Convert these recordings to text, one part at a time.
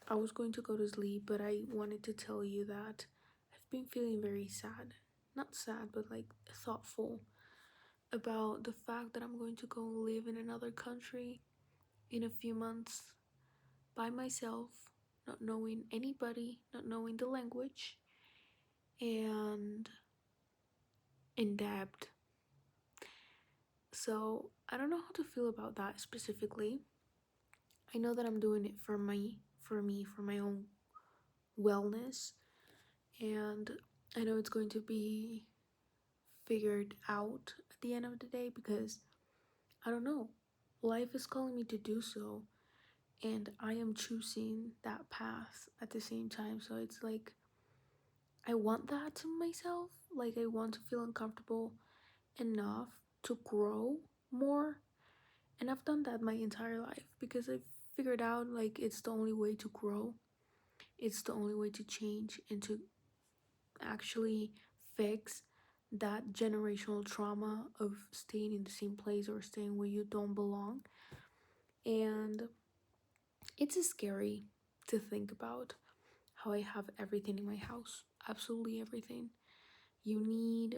I was going to go to sleep, but I wanted to tell you that I've been feeling very sad. Not sad, but like thoughtful about the fact that I'm going to go live in another country in a few months by myself, not knowing anybody, not knowing the language, and in debt. So I don't know how to feel about that specifically. I know that I'm doing it for my own wellness, and I know it's going to be figured out at the end of the day because I don't know. Life is calling me to do so, and I am choosing that path at the same time. So it's like I want that to myself. Like I want to feel uncomfortable enough to grow more. And I've done that my entire life because I've figured out like it's the only way to grow. It's the only way to change and to actually fix that generational trauma of staying in the same place or staying where you don't belong. And it's scary to think about how I have everything in my house, absolutely everything. You need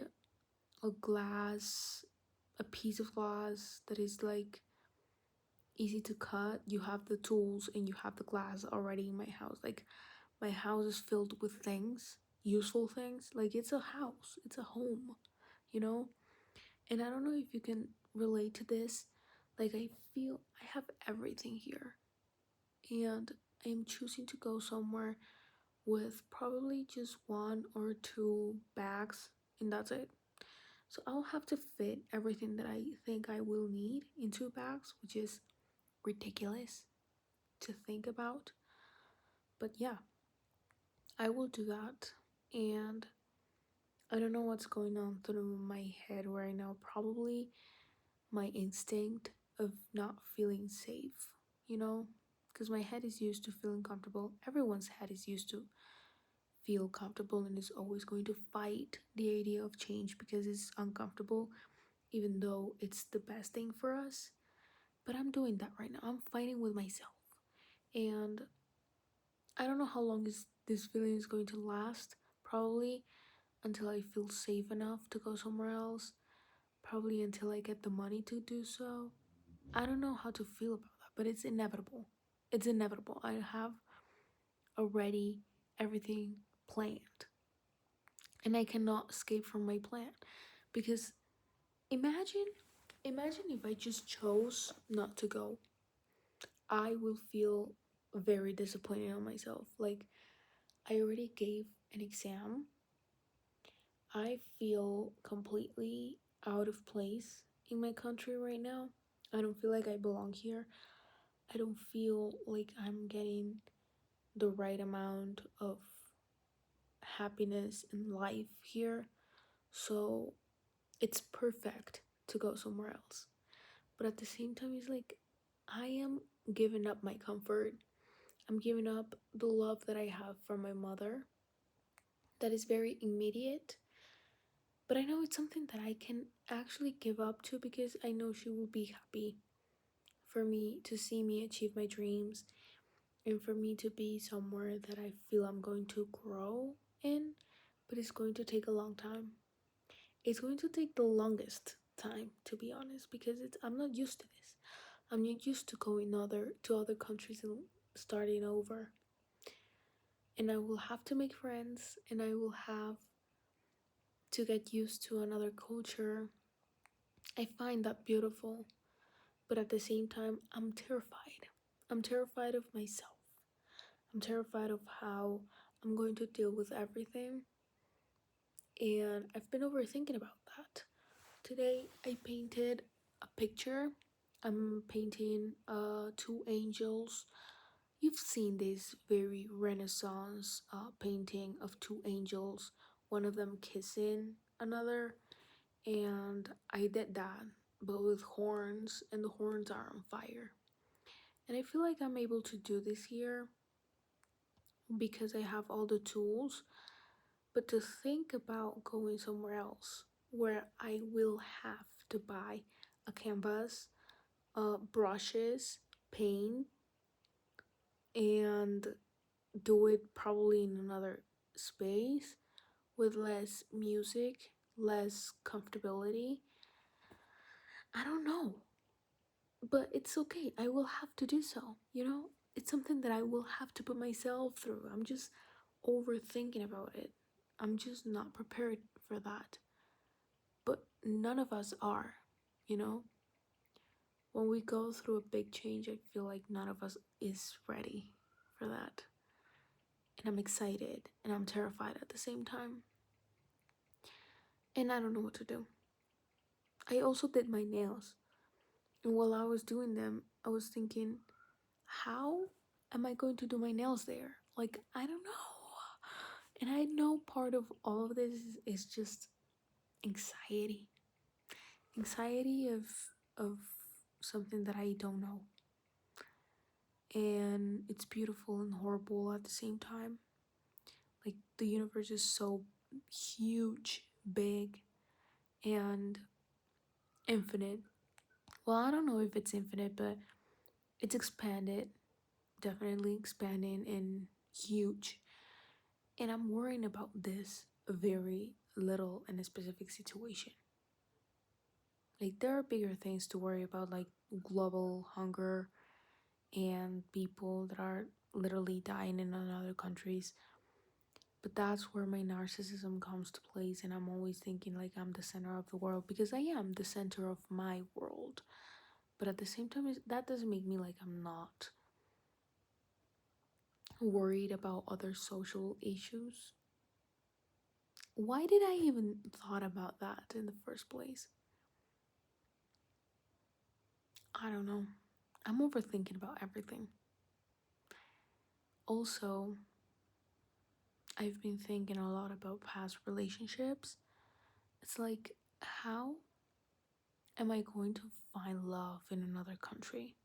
a glass, a piece of glass that is like easy to cut. You have the tools and you have the glass already in my house. Like my house is filled with things, useful things. Like it's a house, it's a home, you know? And I don't know if you can relate to this. Like I feel I have everything here. And I'm choosing to go somewhere with probably just one or two bags, and that's it. So I'll have to fit everything that I think I will need in two bags, which is ridiculous to think about. But yeah, I will do that. And I don't know what's going on through my head right now. Probably my instinct of not feeling safe, you know? Because my head is used to feeling comfortable. Everyone's head is used to feel comfortable and is always going to fight the idea of change because it's uncomfortable, even though it's the best thing for us. But I'm doing that right now. I'm fighting with myself. And I don't know how long is this feeling is going to last. Probably until I feel safe enough to go somewhere else. Probably until I get the money to do so. I don't know how to feel about that, but it's inevitable. It's inevitable. I have already everything planned. And I cannot escape from my plan. Because imagine imagine if I just chose not to go. I will feel very disappointed on myself. Like I already gave an exam. I feel completely out of place in my country right now. I don't feel like I belong here. I don't feel like I'm getting the right amount of happiness in life here. So it's perfect to go somewhere else. But at the same time, it's like I am giving up my comfort. I'm giving up the love that I have from my mother that is very immediate. But I know it's something that I can actually give up to because I know she will be happy for me to see me achieve my dreams and for me to be somewhere that I feel I'm going to grow in, but it's going to take a long time. It's going to take the longest time, to be honest, because I'm not used to this. I'm not used to going other countries and starting over. And I will have to make friends and I will have to get used to another culture. I find that beautiful, but at the same time I'm terrified. I'm terrified of myself. I'm terrified of how I'm going to deal with everything. And I've been overthinking about that. Today I painted a picture. I'm painting two angels. You've seen this very Renaissance painting of two angels, one of them kissing another, and I did that, but with horns, and the horns are on fire. And I feel like I'm able to do this here because I have all the tools, but to think about going somewhere else where I will have to buy a canvas, brushes, paint, and do it probably in another space with less music, less comfortability. I don't know, but it's okay. I will have to do so, you know? It's something that I will have to put myself through. I'm just overthinking about it. I'm just not prepared for that. But none of us are, you know? When we go through a big change, I feel like none of us is ready for that. And I'm excited and I'm terrified at the same time. And I don't know what to do. I also did my nails. And while I was doing them, I was thinking, how am I going to do my nails there? Like, I don't know. And I know part of all of this is just anxiety. Anxiety of something that I don't know. And it's beautiful and horrible at the same time. Like the universe is so huge, big, and infinite. Well, I don't know if it's infinite, but it's expanded, definitely expanding and huge. And I'm worrying about this very little in a specific situation. Like there are bigger things to worry about, like global hunger and people that are literally dying in other countries. But that's where my narcissism comes to place, and I'm always thinking like I'm the center of the world because I am the center of my world. But at the same time, that doesn't make me like I'm not worried about other social issues. Why did I even thought about that in the first place? I don't know. I'm overthinking about everything. Also, I've been thinking a lot about past relationships. It's like, how am I going to find love in another country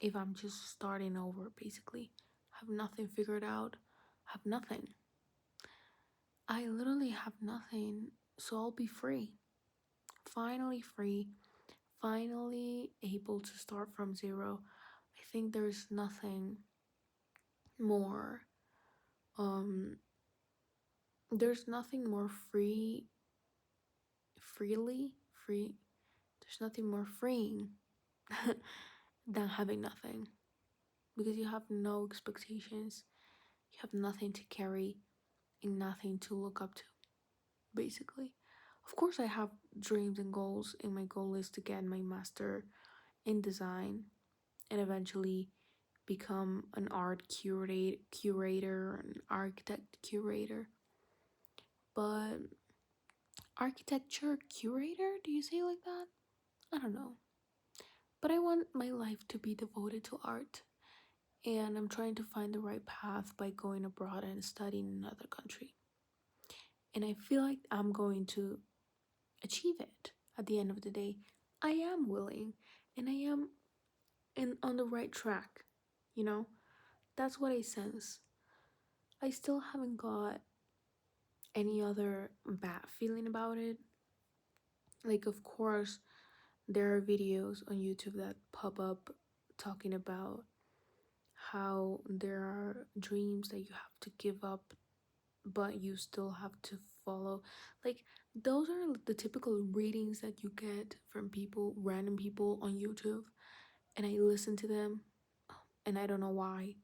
if I'm just starting over, basically? Have nothing figured out, have nothing. I literally have nothing, so I'll be free. Finally free, finally able to start from zero. I think there's nothing more, um, there's nothing more freely, free, there's nothing more freeing than having nothing, because you have no expectations, you have nothing to carry and nothing to look up to, basically. Of course, I have dreams and goals, and my goal is to get my master in design and eventually become an art curator, an architect curator. But architecture curator, do you say it like that? I don't know. But I want my life to be devoted to art, and I'm trying to find the right path by going abroad and studying in another country. And I feel like I'm going to achieve it at the end of the day. I am willing and I am on the right track, you know? That's what I sense. I still haven't got any other bad feeling about it. Like, of course, there are videos on YouTube that pop up talking about how there are dreams that you have to give up, but you still have to follow. Like, those are the typical readings that you get from people, random people on YouTube, and I listen to them, and I don't know why,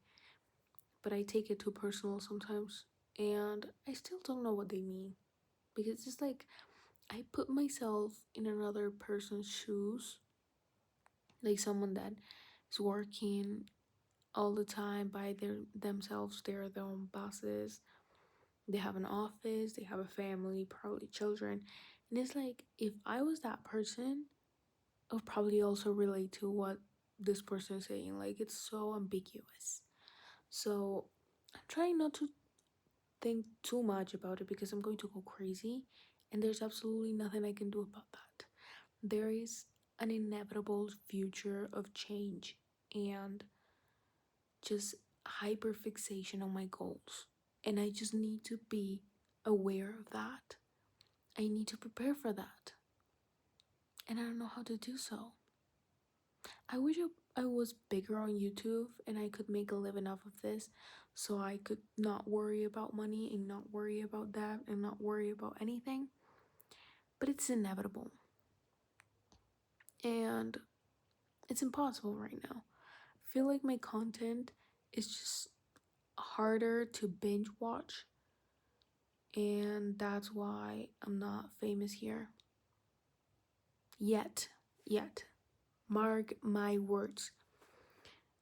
but I take it too personal sometimes, and I still don't know what they mean, because it's like I put myself in another person's shoes, like someone that is working all the time by themselves. They're their own bosses. They have an office, they have a family, probably children. And it's like if I was that person, I would probably also relate to what this person is saying. Like it's so ambiguous. So I'm trying not to think too much about it because I'm going to go crazy, and there's absolutely nothing I can do about that. There is an inevitable future of change and just hyperfixation on my goals. And I just need to be aware of that. I need to prepare for that. And I don't know how to do so. I wish I was bigger on YouTube and I could make a living off of this, so I could not worry about money and not worry about that and not worry about anything. But it's inevitable. And it's impossible right now. I feel like my content is just harder to binge watch, and that's why I'm not famous here. Yet. Yet. Mark my words.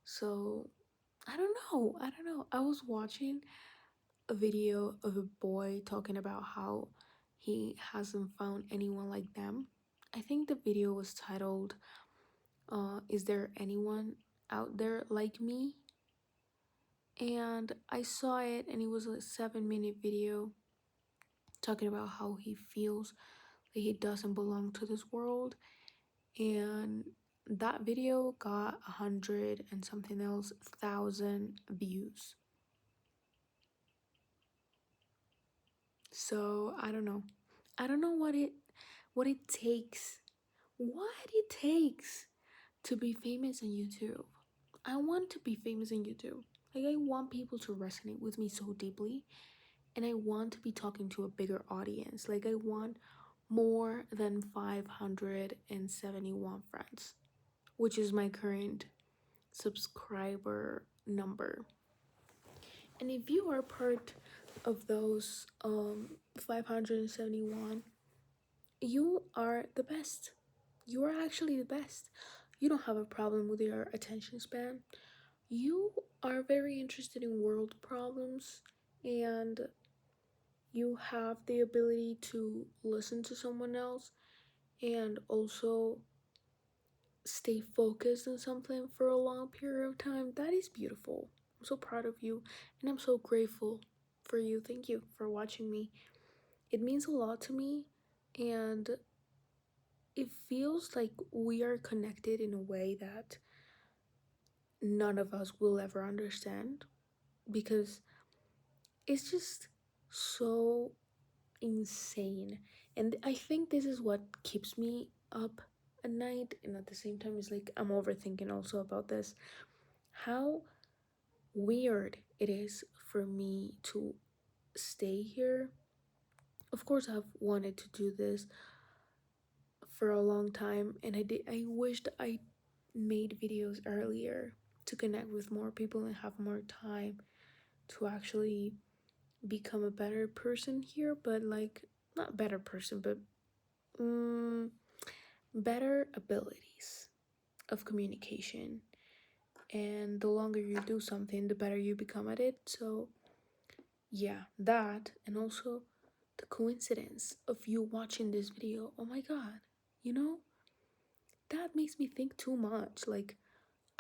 So, I don't know. I don't know. I was watching a video of a boy talking about how he hasn't found anyone like them. I think the video was titled, Is There Anyone Out There Like Me? And I saw it, and it was a 7-minute video talking about how he feels that he doesn't belong to this world. And that video got 100 and something else thousand views. So I don't know. I don't know what it takes. What it takes to be famous on YouTube. I want to be famous on YouTube. Like, I want people to resonate with me so deeply, and I want to be talking to a bigger audience. Like, I want more than 571 friends, which is my current subscriber number. And if you are part of those 571, you are the best. You are actually the best. You don't have a problem with your attention span. You are very interested in world problems, and you have the ability to listen to someone else and also stay focused on something for a long period of time. That is beautiful. I'm so proud of you, and I'm so grateful for you. Thank you for watching me. It means a lot to me, and it feels like we are connected in a way that none of us will ever understand, because it's just so insane. And I think this is what keeps me up at night, and at the same time it's like I'm overthinking also about this, how weird it is for me to stay here. Of course, I've wanted to do this for a long time, and I wished I made videos earlier to connect with more people and have more time to actually become a better person here. But like, not better person, but um, better abilities of communication. And the longer you do something, the better you become at it. So yeah, that, and also the coincidence of you watching this video. Oh my god, you know, that makes me think too much. Like,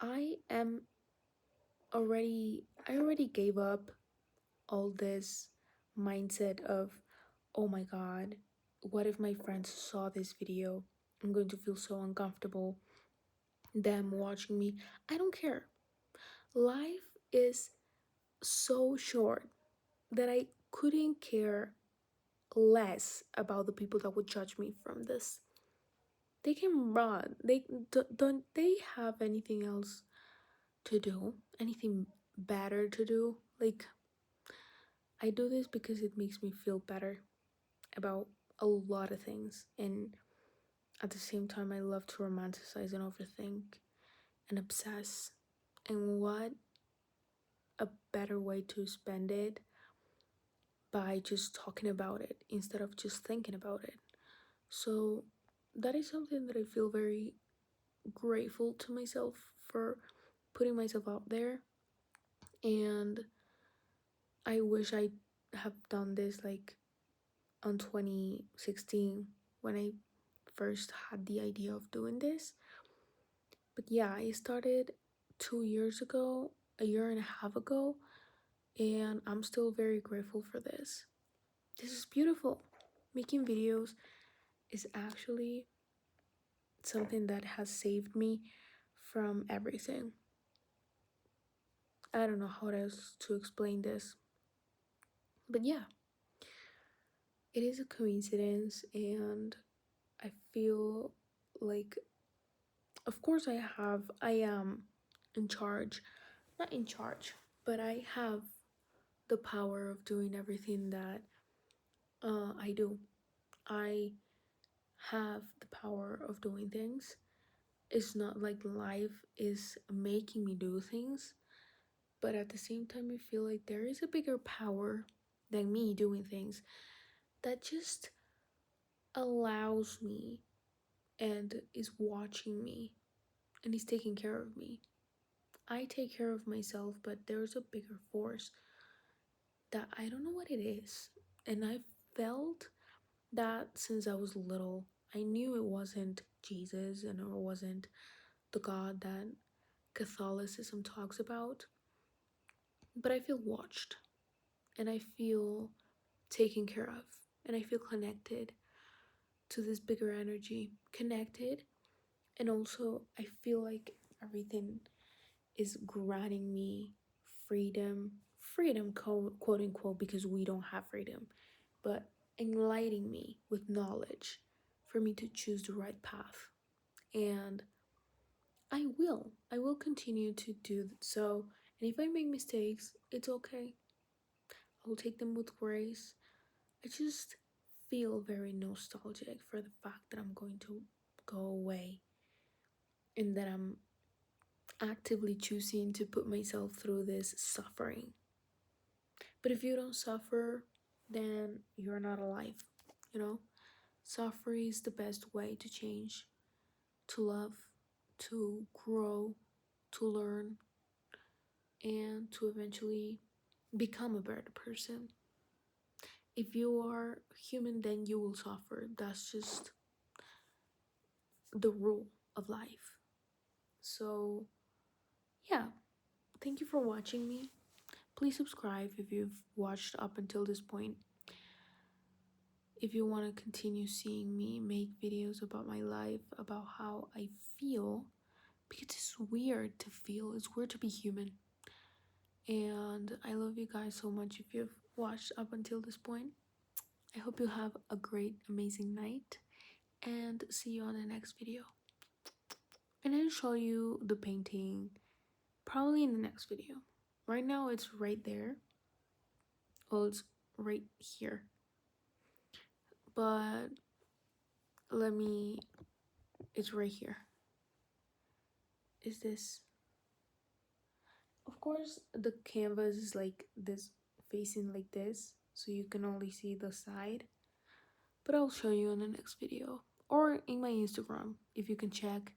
I am I already gave up all this mindset of, oh my god, what if my friends saw this video? I'm going to feel so uncomfortable them watching me. I don't care. Life is so short that I couldn't care less about the people that would judge me from this. They can run. Don't they have anything else to do? Anything better to do? Like, I do this because it makes me feel better about a lot of things, and at the same time I love to romanticize and overthink and obsess. And what a better way to spend it by just talking about it instead of just thinking about it. So that is something that I feel very grateful to myself for putting myself out there. And I wish I have done this like on 2016 when I first had the idea of doing this. But yeah, I started 2 years ago, a year and a half ago, and I'm still very grateful for this. This is beautiful. Making videos is actually something that has saved me from everything. I don't know how else to explain this. But yeah, it is a coincidence, and I feel like, Of course, I am in charge, not in charge, but I have the power of doing everything that I do. I have the power of doing things. It's not like life is making me do things, but at the same time, I feel like there is a bigger power than me doing things that just allows me and is watching me and is taking care of me. I take care of myself, but there's a bigger force that I don't know what it is. And I felt that since I was little. I knew it wasn't Jesus and it wasn't the God that Catholicism talks about, but I feel watched and I feel taken care of and I feel connected to this bigger energy. Connected, and also I feel like everything is granting me freedom, quote unquote, because we don't have freedom, but enlightening me with knowledge for me to choose the right path. And I will continue to do so. And if I make mistakes, it's okay. I'll take them with grace. I just feel very nostalgic for the fact that I'm going to go away and that I'm actively choosing to put myself through this suffering. But if you don't suffer, then you're not alive, you know? Suffering is the best way to change, to love, to grow, to learn, and to eventually become a better person. If you are human, then you will suffer. That's just the rule of life. So, yeah, thank you for watching me. Please subscribe if you've watched up until this point. If you want to continue seeing me make videos about my life, about how I feel, because it's weird to feel, it's weird to be human. And I love you guys so much if you've watched up until this point. I hope you have a great, amazing night and see you on the next video. And I'll show you the painting probably in the next video. Right now it's right there. Well, it's right here. But let me, it's right here. Is this? Of course, the canvas is like this, facing like this, so you can only see the side. But I'll show you in the next video or in my Instagram. If you can check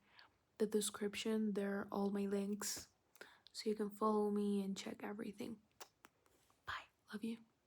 the description, there are all my links so you can follow me and check everything. Bye. Love you.